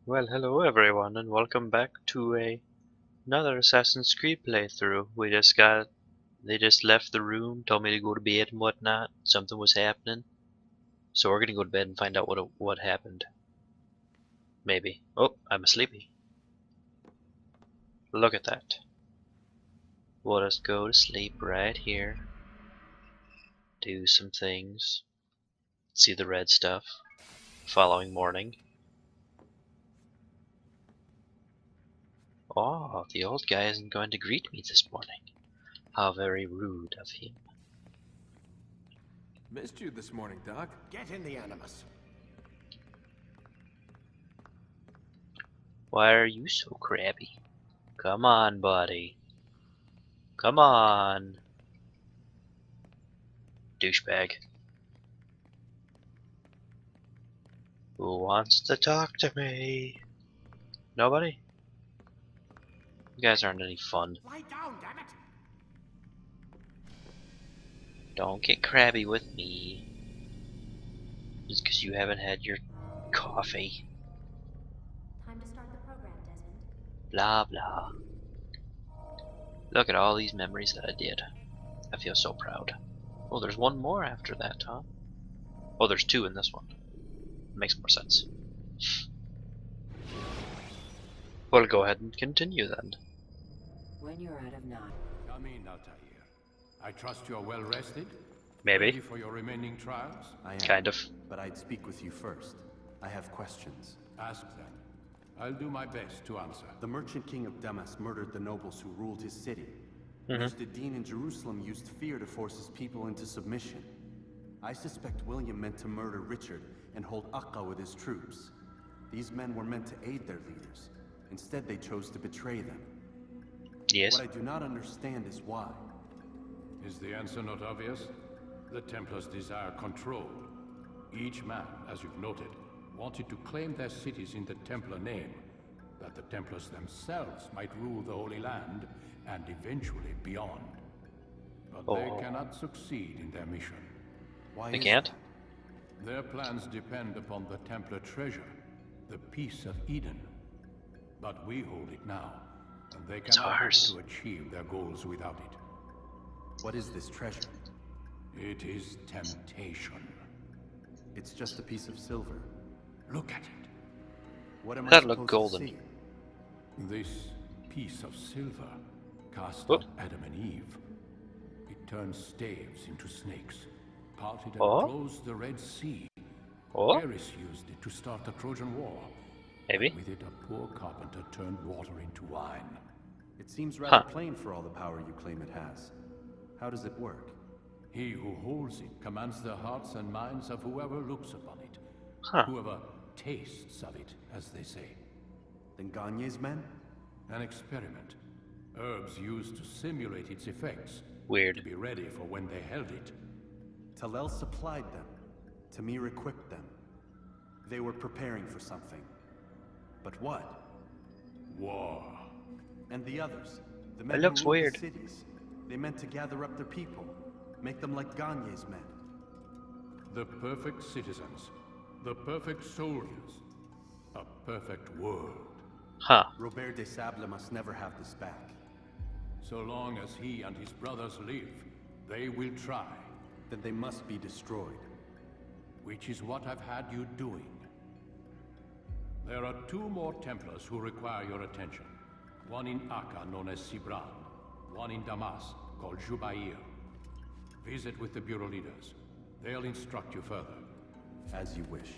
Well, hello everyone, and welcome back to another Assassin's Creed playthrough. They just left the room, told me to go to bed and whatnot. Something was happening, so we're gonna go to bed and find out what happened. Maybe. Oh, I'm sleepy. Look at that. Let us go to sleep right here. Do some things. See the red stuff. Following morning. Oh, the old guy isn't going to greet me this morning. How very rude of him. Missed you this morning, Doc. Get in the Animus. Why are you so crabby? Come on, buddy. Come on. Douchebag. Who wants to talk to me? Nobody? You guys aren't any fun. Lie down, damn it! Don't get crabby with me. Just because you haven't had your coffee. Time to start the program, Desmond. Blah blah. Look at all these memories that I did. I feel so proud. Oh, there's one more after that, huh? Oh, there's two in this one. Makes more sense. We'll go ahead and continue then. When you're out of nine. Come in, Altair. I trust you're well rested? Maybe. Ready for your remaining trials? I am, Kind of. but I'd speak with you first. I have questions. Ask them. I'll do my best to answer. The merchant king of Damas murdered the nobles who ruled his city. Mhm. Mujtadin in Jerusalem used fear to force his people into submission. I suspect William meant to murder Richard and hold Akka with his troops. These men were meant to aid their leaders. Instead, they chose to betray them. Yes. What I do not understand is why. Is the answer not obvious? The Templars desire control. Each man, as you've noted, wanted to claim their cities in the Templar name, that the Templars themselves might rule the Holy Land and eventually beyond. But they cannot succeed in their mission. Why They is can't? that? Their plans depend upon the Templar treasure, the Peace of Eden. But we hold it now, and they It's cannot hope ours. to achieve their goals without it. What is this treasure? It is temptation. It's just a piece of silver. Look at it. What am I That supposed looked to golden. see? This piece of silver cast Oh. at Adam and Eve. It turns staves into snakes, parted and Oh. closed the Red Sea. Oh, Ares used it to start the Trojan War. maybe. With it, a poor carpenter turned water into wine. It seems rather Huh. plain for all the power you claim it has. How does it work? He who holds it commands the hearts and minds of whoever looks upon it. Huh. Whoever tastes of it, as they say. Then Gagne's men? An experiment. Herbs used to simulate its effects. Weird. To be ready for when they held it. Talel supplied them. Tamir equipped them. They were preparing for something. But what? War. And the others? The It men looks who ruled weird. the cities. They meant to gather up their people. Make them like Gagne's men. The perfect citizens. The perfect soldiers. A perfect world. Huh. Robert de Sable must never have this back. So long as he and his brothers live, they will try. Then they must be destroyed. Which is what I've had you doing. There are two more Templars who require your attention. One in Akka, known as Sibran. One in Damas, called Jubair. Visit with the Bureau leaders. They'll instruct you further. As you wish.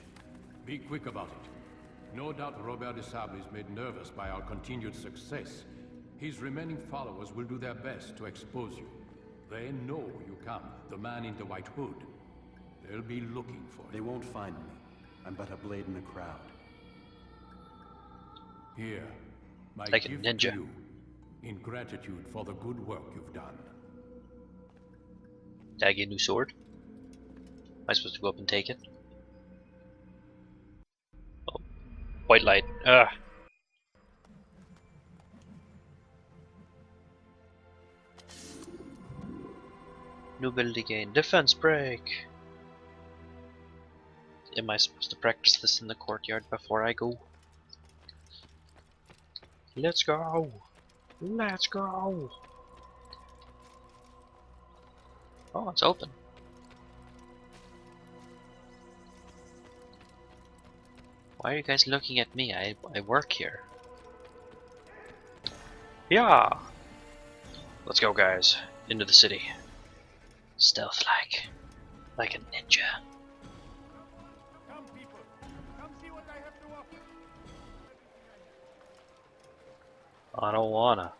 Be quick about it. No doubt Robert de Sable is made nervous by our continued success. His remaining followers will do their best to expose you. They know you come, the man in the white hood. They'll be looking for They you. won't find me. I'm but a blade in a crowd. Here, my Like a gift ninja. to you, in gratitude for the good work you've done. Did I get a new sword? Am I supposed to go up and take it? Oh. White light. Ugh. New ability gain. Defense break. Am I supposed to practice this in the courtyard before I go? Let's go! Let's go! Oh, it's open. Why are you guys looking at me? I work here. Yeah! Let's go, guys. Into the city. Stealth like a ninja. Come, people. Come see what I have to offer. I don't wanna.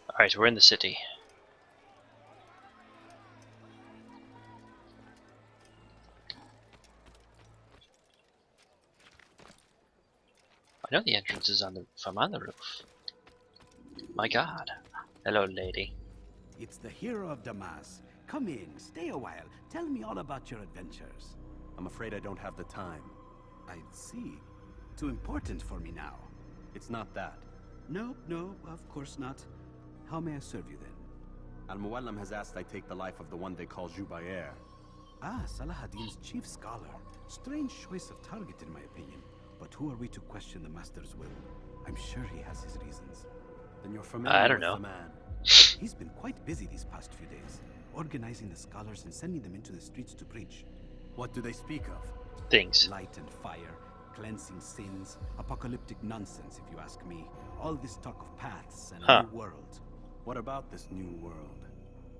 Alright, we're in the city. I know the entrance is on the from on the roof. My god. Hello, lady. It's the hero of Damas. Come in, stay a while. Tell me all about your adventures. I'm afraid I don't have the time. I see. Too important for me now. It's not that. No, of course not. How may I serve you then? Al-Muallim has asked I take the life of the one they call Jubair. Ah, Salahadin's chief scholar. Strange choice of target in my opinion. But who are we to question the master's will? I'm sure he has his reasons. Then you're familiar I don't with know. the man. He's been quite busy these past few days, organizing the scholars and sending them into the streets to preach. What do they speak of? Things. Light and fire, cleansing sins, apocalyptic nonsense if you ask me. All this talk of paths and a new world. What about this new world?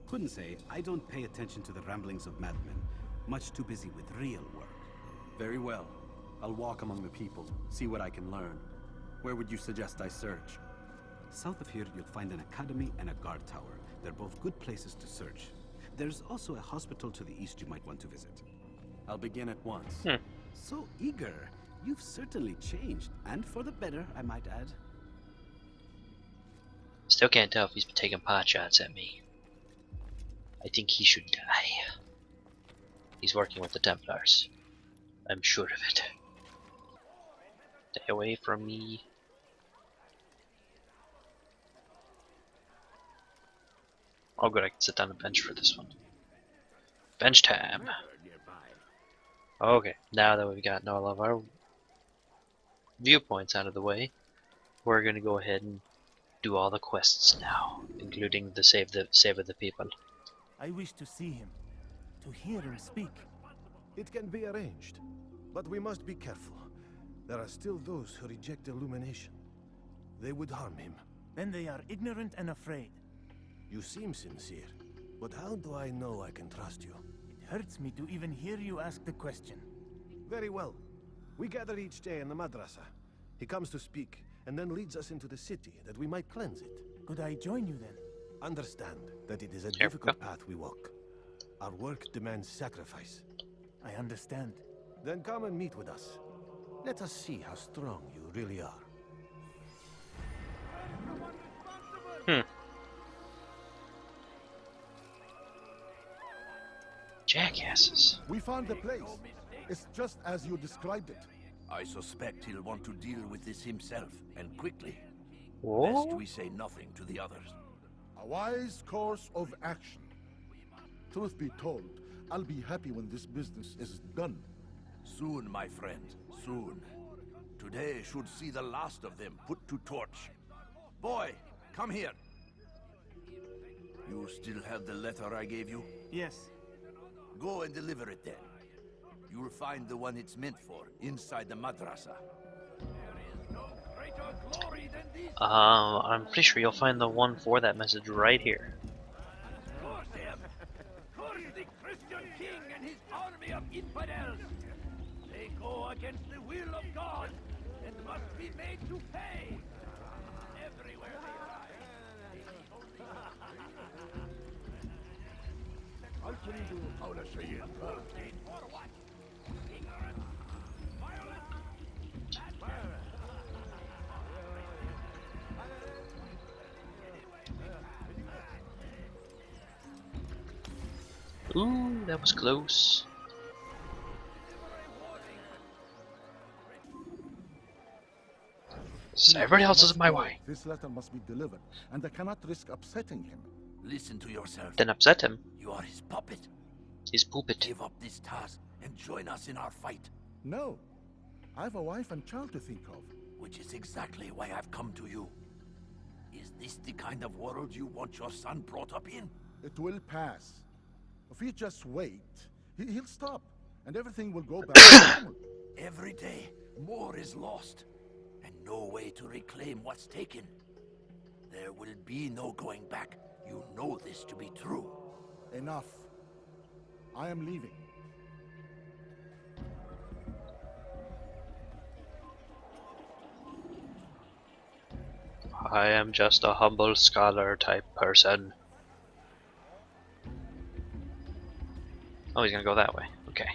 Couldn't say. I don't pay attention to the ramblings of madmen. Much too busy with real work. Very well. I'll walk among the people, see what I can learn. Where would you suggest I search? South of here, you'll find an academy and a guard tower. They're both good places to search. There's also a hospital to the east you might want to visit. I'll begin at once. So eager. You've certainly changed. And for the better, I might add. Still can't tell if he's been taking pot shots at me. I think he should die. He's working with the Templars. I'm sure of it. Stay away from me. Oh good, I can sit on a bench for this one. Bench time! Okay, now that we've gotten all of our viewpoints out of the way, we're gonna go ahead and do all the quests now, including the save of the people. I wish to see him, to hear him speak. It can be arranged, but we must be careful. There are still those who reject illumination. They would harm him. Then they are ignorant and afraid. You seem sincere, but how do I know I can trust you? It hurts me to even hear you ask the question. Very well. We gather each day in the madrasa. He comes to speak, and then leads us into the city, that we might cleanse it. Could I join you then? Understand that it is a Here we difficult path we walk. Our work demands sacrifice. I understand. Then come and meet with us. Let us see how strong you really are. Jackasses. We found the place. It's just as you described it. I suspect he'll want to deal with this himself, and quickly. Whoa. Lest we say nothing to the others. A wise course of action. Truth be told, I'll be happy when this business is done. Soon, my friend, soon. Today should see the last of them put to torch. Boy, come here. You still have the letter I gave you? Yes. Go and deliver it then. You'll find the one it's meant for inside the madrasa. I'm pretty sure you'll find the one for that message right here. Curse the Christian king and his army of infidels! They go against the will of God and must be made to pay! Everywhere they Ooh, that was close. Everybody else is in my way. This letter must be delivered, and I cannot risk upsetting him. Listen to yourself. Then upset him. You are his puppet. His puppet. Give up this task and join us in our fight. No. I've a wife and child to think of. Which is exactly why I've come to you. Is this the kind of world you want your son brought up in? It will pass. If we just wait, he'll stop, and everything will go back to normal. Every day, more is lost, and no way to reclaim what's taken. There will be no going back. You know this to be true. Enough. I am leaving. I am just a humble scholar type person. Oh, he's gonna go that way. Okay.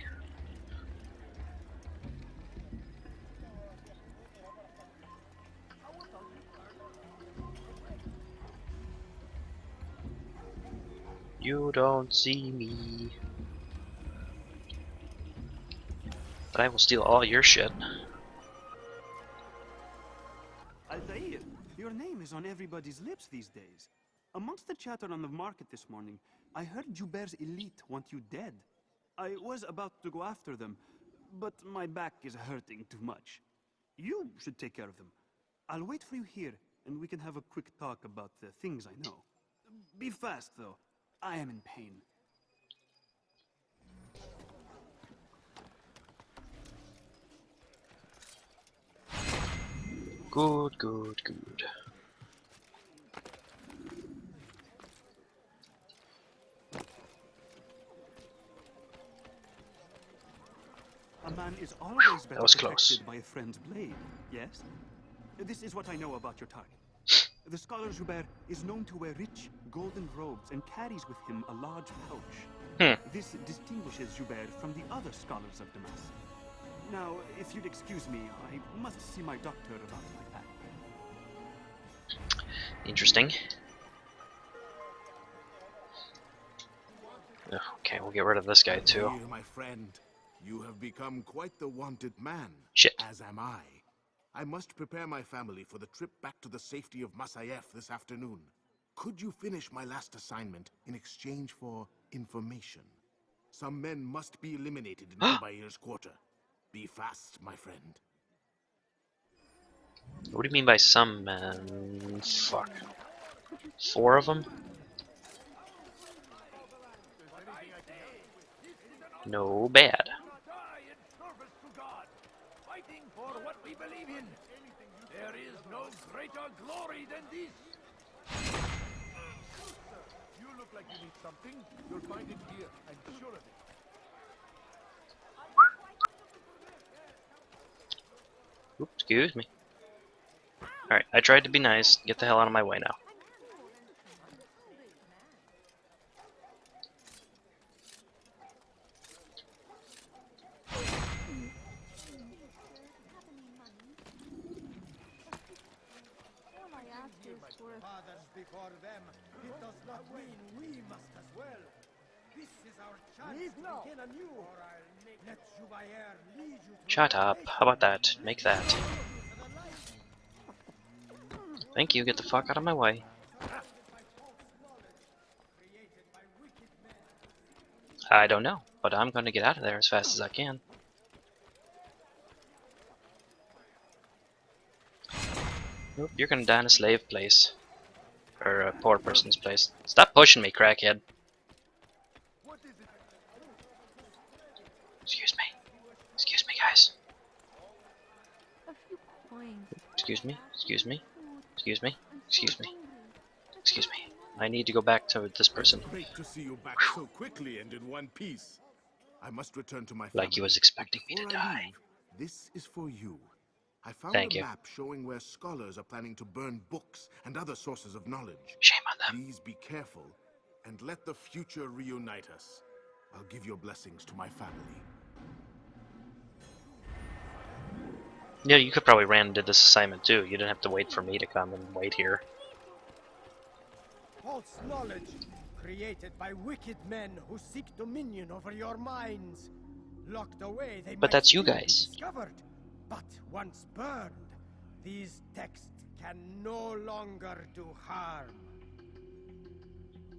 You don't see me. But I will steal all your shit. Altair, your name is on everybody's lips these days. Amongst the chatter on the market this morning, I heard Joubert's elite want you dead. I was about to go after them, but my back is hurting too much. You should take care of them. I'll wait for you here, and we can have a quick talk about the things I know. Be fast, though. I am in pain. Good, good, good. A man is always better was close. protected by a friend's blade, yes? This is what I know about your target. The scholar Joubert is known to wear rich, golden robes and carries with him a large pouch. This distinguishes Joubert from the other scholars of Damas. Now, if you'd excuse me, I must see my doctor about my back. Interesting. Okay, we'll get rid of this guy too. Dear my friend, you have become quite the wanted man. Shit. As am I. I must prepare my family for the trip back to the safety of Masayef this afternoon. Could you finish my last assignment in exchange for information? Some men must be eliminated in Zubair's quarter. Be fast, my friend. What do you mean by some men? Fuck. 4 of them? No bad. Fighting for what we believe in. There is no greater glory than this. You look like you need something. You'll find it here. I'm sure of it. Oops, excuse me. Alright, I tried to be nice. Get the hell out of my way now. Fathers before them, it does not mean we must as well. This is our chance to begin anew. Let Joubair lead you to Shut up. How about that? Make that. Thank you. Get the fuck out of my way. I don't know, but I'm gonna get out of there as fast as I can. Nope, you're gonna die in a slave place. Or a poor person's place. Stop pushing me, crackhead. Excuse me. Excuse me, guys. Excuse me. Excuse me. Excuse me. Excuse me. Excuse me. I need to go back to this person. Great to see you back so quickly and in one piece. I must return to my family. Like he was expecting me to Before I die. leave, this is for you. I found Thank a you. map showing where scholars are planning to burn books and other sources of knowledge. Shame on them. Please be careful and let the future reunite us. I'll give your blessings to my family. Yeah, you could probably ran and did this assignment too. You didn't have to wait for me to come and wait here. false knowledge created by wicked men who seek dominion over your minds. Locked away, they But might that's you still be guys. discovered. But once burned, these texts can no longer do harm.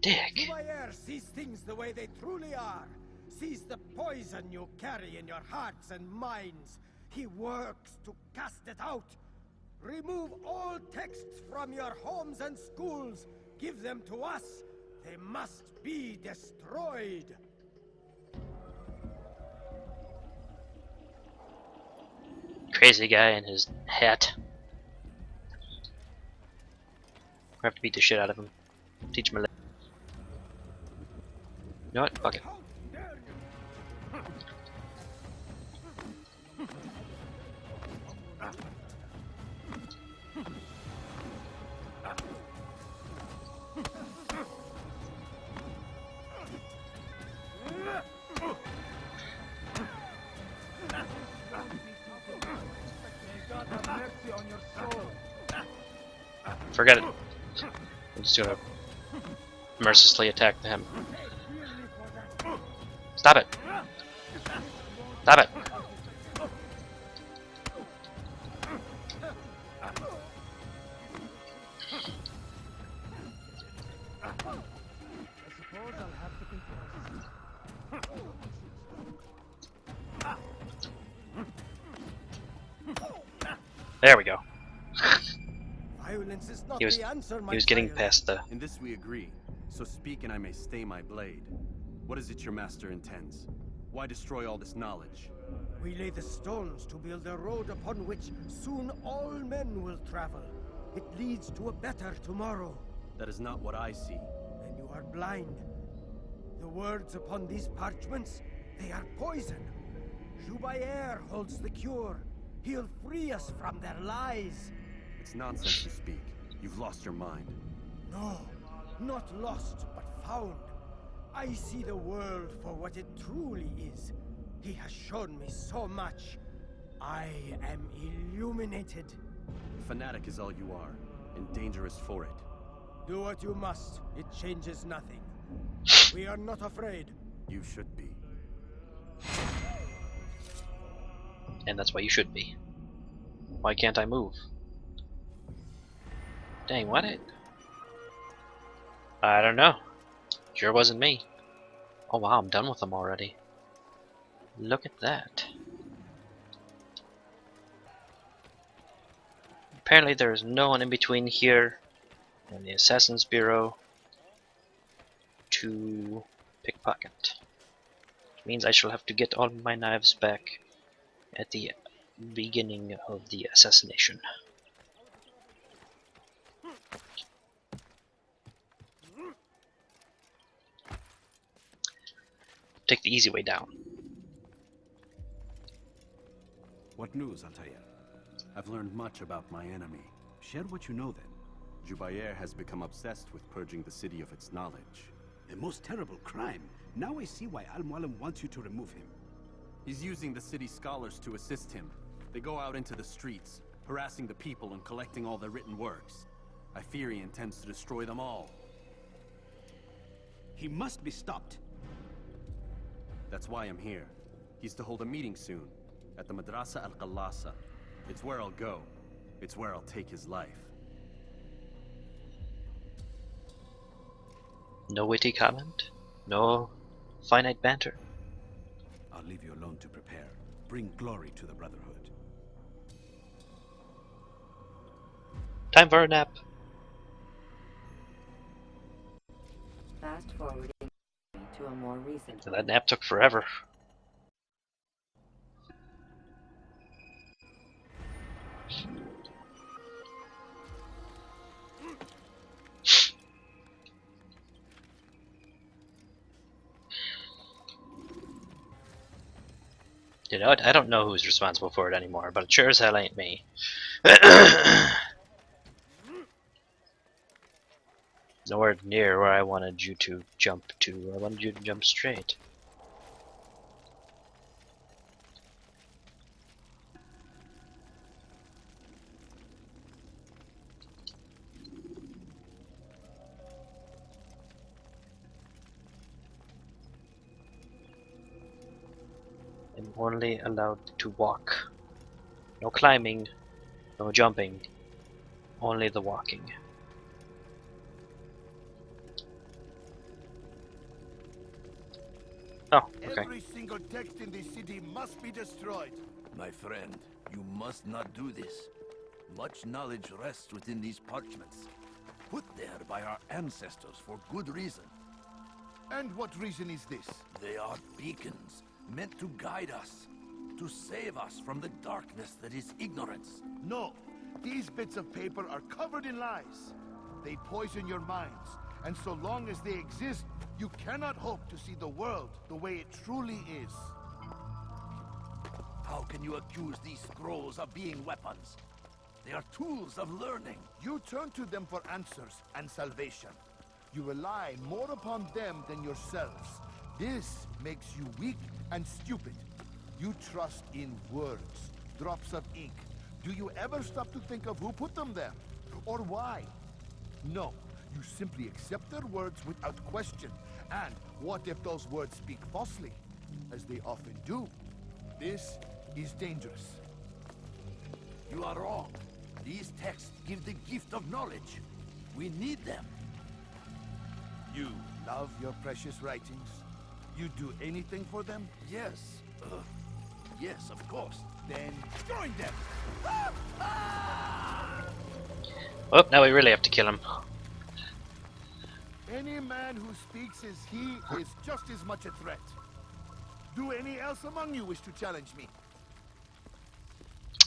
Dick. Zubair sees things the way they truly are. sees the poison you carry in your hearts and minds. He works to cast it out. Remove all texts from your homes and schools. Give them to us. They must be destroyed. Crazy guy in his hat. I have to beat the shit out of him. Teach him a lesson. You know what? Fuck it. Forget it. I'm just gonna mercilessly attack him. Stop it! Stop it! There we go. Violence is not He was the answer, my he was getting child. past the. In this we agree. So speak and I may stay my blade. What is it your master intends? Why destroy all this knowledge? We lay the stones to build a road upon which soon all men will travel. It leads to a better tomorrow. That is not what I see. Then you are blind. The words upon these parchments, they are poison. Jubayer holds the cure. He'll free us from their lies. It's nonsense to speak. You've lost your mind. No, not lost, but found. I see the world for what it truly is. He has shown me so much. I am illuminated. Fanatic is all you are, and dangerous for it. Do what you must. It changes nothing. We are not afraid. You should be. And that's why you should be. Why can't I move? Dang, what it? I don't know. Sure wasn't me. Oh wow, I'm done with them already. Look at that. Apparently there's no one in between here and the Assassin's Bureau to pickpocket. Which means I shall have to get all my knives back at the beginning of the assassination. Take the easy way down. What news, Altair? I've learned much about my enemy. Share what you know then. Jubayer has become obsessed with purging the city of its knowledge. The most terrible crime. Now I see why Al-Mualim wants you to remove him. He's using the city scholars to assist him. They go out into the streets, harassing the people and collecting all their written works. I fear he intends to destroy them all. He must be stopped. That's why I'm here. He's to hold a meeting soon, at the Madrasa al-Qallasa. It's where I'll go. It's where I'll take his life. No witty comment? No finite banter? I'll leave you alone to prepare. Bring glory to the Brotherhood. Time for a nap. Fast forwarding to a more recent. So that nap took forever. You know what? I don't know who's responsible for it anymore, but it sure as hell ain't me. Nowhere near where I wanted you to jump to. I wanted you to jump straight. I'm only allowed to walk. No climbing, no jumping, only the walking. Oh, okay. Every single text in this city must be destroyed. My friend, you must not do this. Much knowledge rests within these parchments, put there by our ancestors for good reason. And what reason is this? They are beacons, meant to guide us, to save us from the darkness that is ignorance. No, these bits of paper are covered in lies. They poison your minds, and so long as they exist, you cannot hope to see the world the way it truly is. How can you accuse these scrolls of being weapons? They are tools of learning. You turn to them for answers and salvation. You rely more upon them than yourselves. This makes you weak and stupid. You trust in words, drops of ink. Do you ever stop to think of who put them there? Or why? No, you simply accept their words without question. And what if those words speak falsely? As they often do. This is dangerous. You are wrong. These texts give the gift of knowledge. We need them. You love your precious writings? You do anything for them? Yes. Yes, of course. Then join them! Oh, now we really have to kill him. Any man who speaks as he is just as much a threat. Do any else among you wish to challenge me?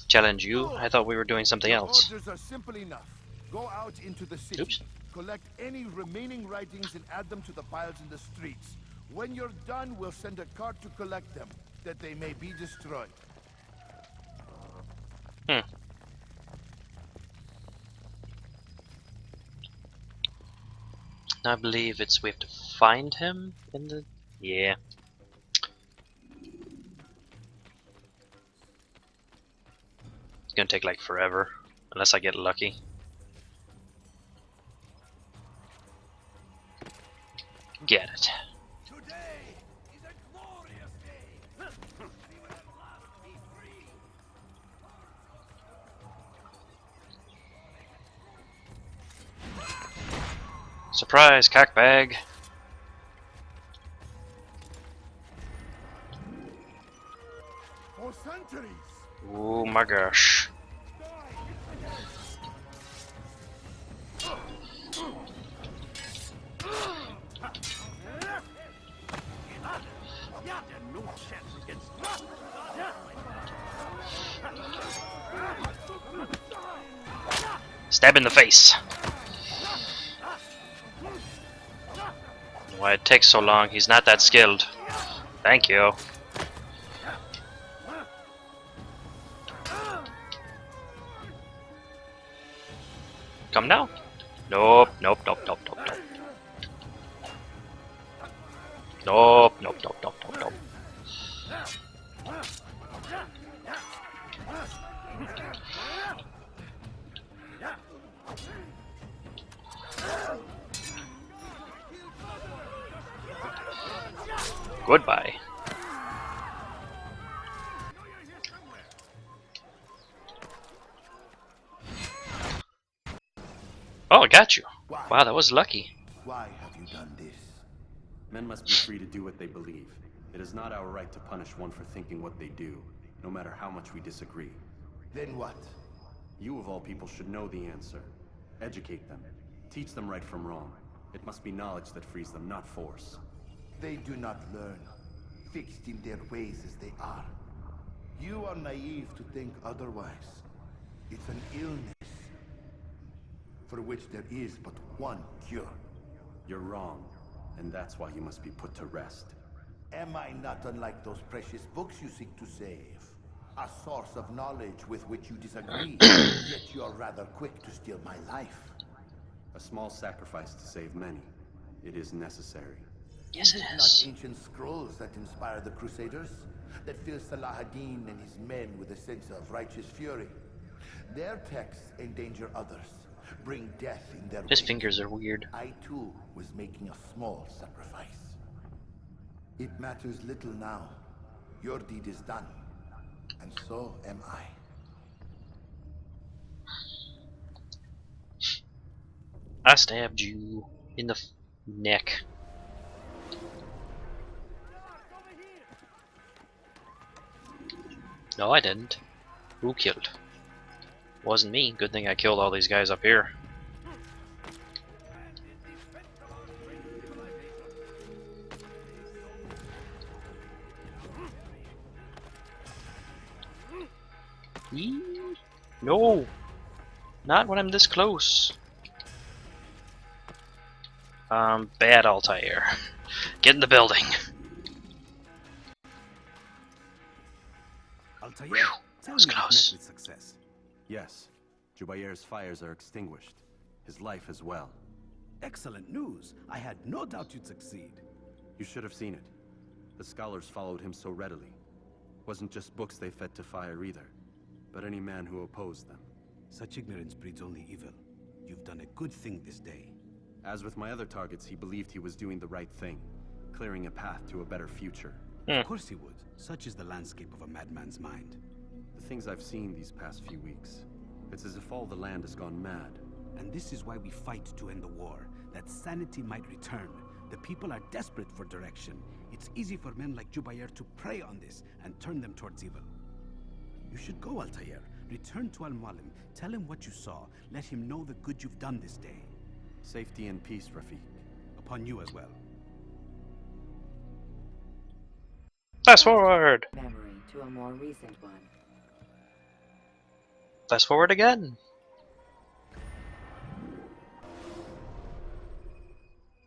Challenge you? I thought we were doing something else. Orders are simple enough. Go out into the city. Oops. Collect any remaining writings and add them to the piles in the streets. When you're done, we'll send a cart to collect them, that they may be destroyed. I believe it's we have to find him in the... Yeah. It's gonna take like forever, unless I get lucky. Get it. Today is a glorious day. We will at last be free. Surprise, cockbag. For centuries! Oh my gosh. Stab in the face. Why it takes so long? He's not that skilled. Thank you. Come now. Nope, nope, nope, nope, nope, nope. Nope, nope, nope, nope, nope, nope. Goodbye. Oh, I got you. Wow, that was lucky. Why have you done this? Men must be free to do what they believe. It is not our right to punish one for thinking what they do, no matter how much we disagree. Then what? You of all people should know the answer. Educate them. Teach them right from wrong. It must be knowledge that frees them, not force. They do not learn, fixed in their ways as they are. You are naive to think otherwise. It's an illness, for which there is but one cure. You're wrong, and that's why you must be put to rest. Am I not unlike those precious books you seek to save? A source of knowledge with which you disagree, yet you're rather quick to steal my life. A small sacrifice to save many. It is necessary. Yes, it Is it is. not ancient scrolls that inspire the Crusaders? That fill Salah ad-Din and his men with a sense of righteous fury? Their texts endanger others, bring death in their His wake. fingers are weird. I too was making a small sacrifice. It matters little now. Your deed is done, and so am I. I stabbed you in the neck. No, I didn't. Who killed? Wasn't me. Good thing I killed all these guys up here. Yee. No! Not when I'm this close. Bad Altair. Get in the building. Altair, Whew, tell was me close. you've met with success. Yes, Jubair's fires are extinguished. His life as well. Excellent news. I had no doubt you'd succeed. You should have seen it. The scholars followed him so readily. Wasn't just books they fed to fire either, but any man who opposed them. Such ignorance breeds only evil. You've done a good thing this day. As with my other targets, he believed he was doing the right thing, clearing a path to a better future. Of course he would. Such is the landscape of a madman's mind. The things I've seen these past few weeks, it's as if all the land has gone mad. And this is why we fight to end the war, that sanity might return. The people are desperate for direction. It's easy for men like Jubair to prey on this and turn them towards evil. You should go, Altair. Return to Al-Mualim. Tell him what you saw. Let him know the good you've done this day. Safety and peace, Rafiq. Upon you as well. Fast forward! Memory to a more recent one. Fast forward again!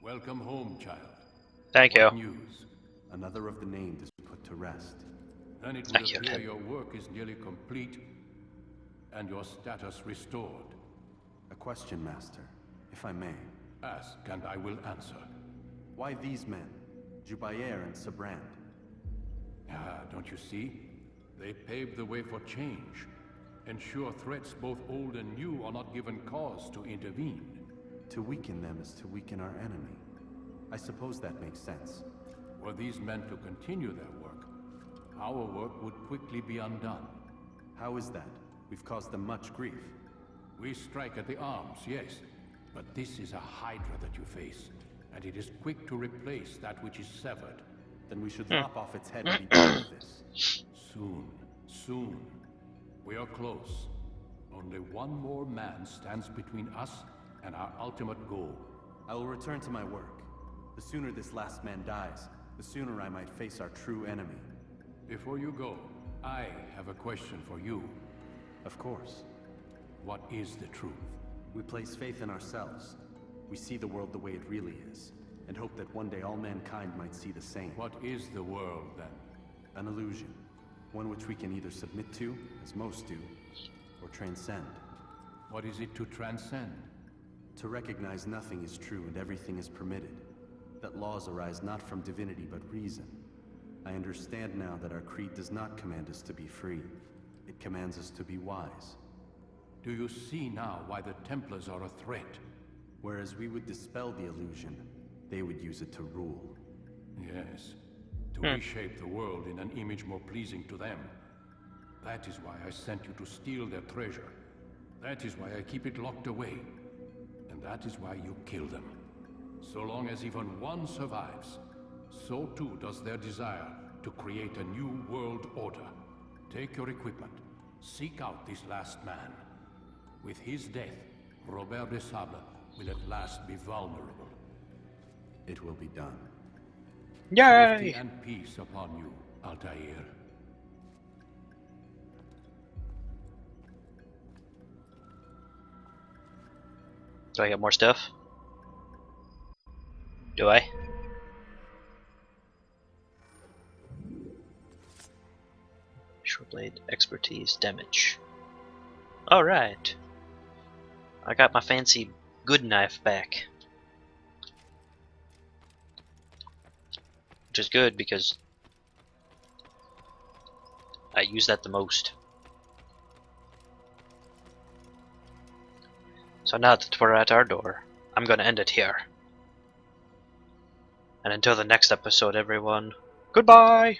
Welcome home, child. Thank you. What news? Another of the named is put to rest. Then it would Thank you, appear Ted. your work is nearly complete and your status restored. A question, Master, if I may. Ask and I will answer. Why these men? Jubair and Sabrand? Ah, don't you see? They paved the way for change. Ensure threats both old and new are not given cause to intervene. To weaken them is to weaken our enemy. I suppose that makes sense. Were these men to continue their work, our work would quickly be undone. How is that? We've caused them much grief. We strike at the arms, yes, but this is a hydra that you face, and it is quick to replace that which is severed. Then we should lop off its head and be done with this. Soon, soon. We are close. Only one more man stands between us and our ultimate goal. I will return to my work. The sooner this last man dies, the sooner I might face our true enemy. Before you go, I have a question for you. Of course. What is the truth? We place faith in ourselves. We see the world the way it really is, and hope that one day all mankind might see the same. What is the world, then? An illusion. One which we can either submit to, as most do, or transcend. What is it to transcend? To recognize nothing is true and everything is permitted. That laws arise not from divinity but reason. I understand now that our creed does not command us to be free. It commands us to be wise. Do you see now why the Templars are a threat? Whereas we would dispel the illusion, they would use it to rule. Yes. To reshape the world in an image more pleasing to them. That is why I sent you to steal their treasure. That is why I keep it locked away. And that is why you kill them. So long as even one survives, so too does their desire to create a new world order. Take your equipment. Seek out this last man. With his death, Robert de Sable will at last be vulnerable. It will be done. Yay! Safety and peace upon you, Altair. Do I get more stuff? Do I? Short blade, expertise, damage. Alright. I got my fancy good knife back. Which is good because I use that the most. So now that we're at our door, I'm gonna end it here. And until the next episode, everyone, goodbye!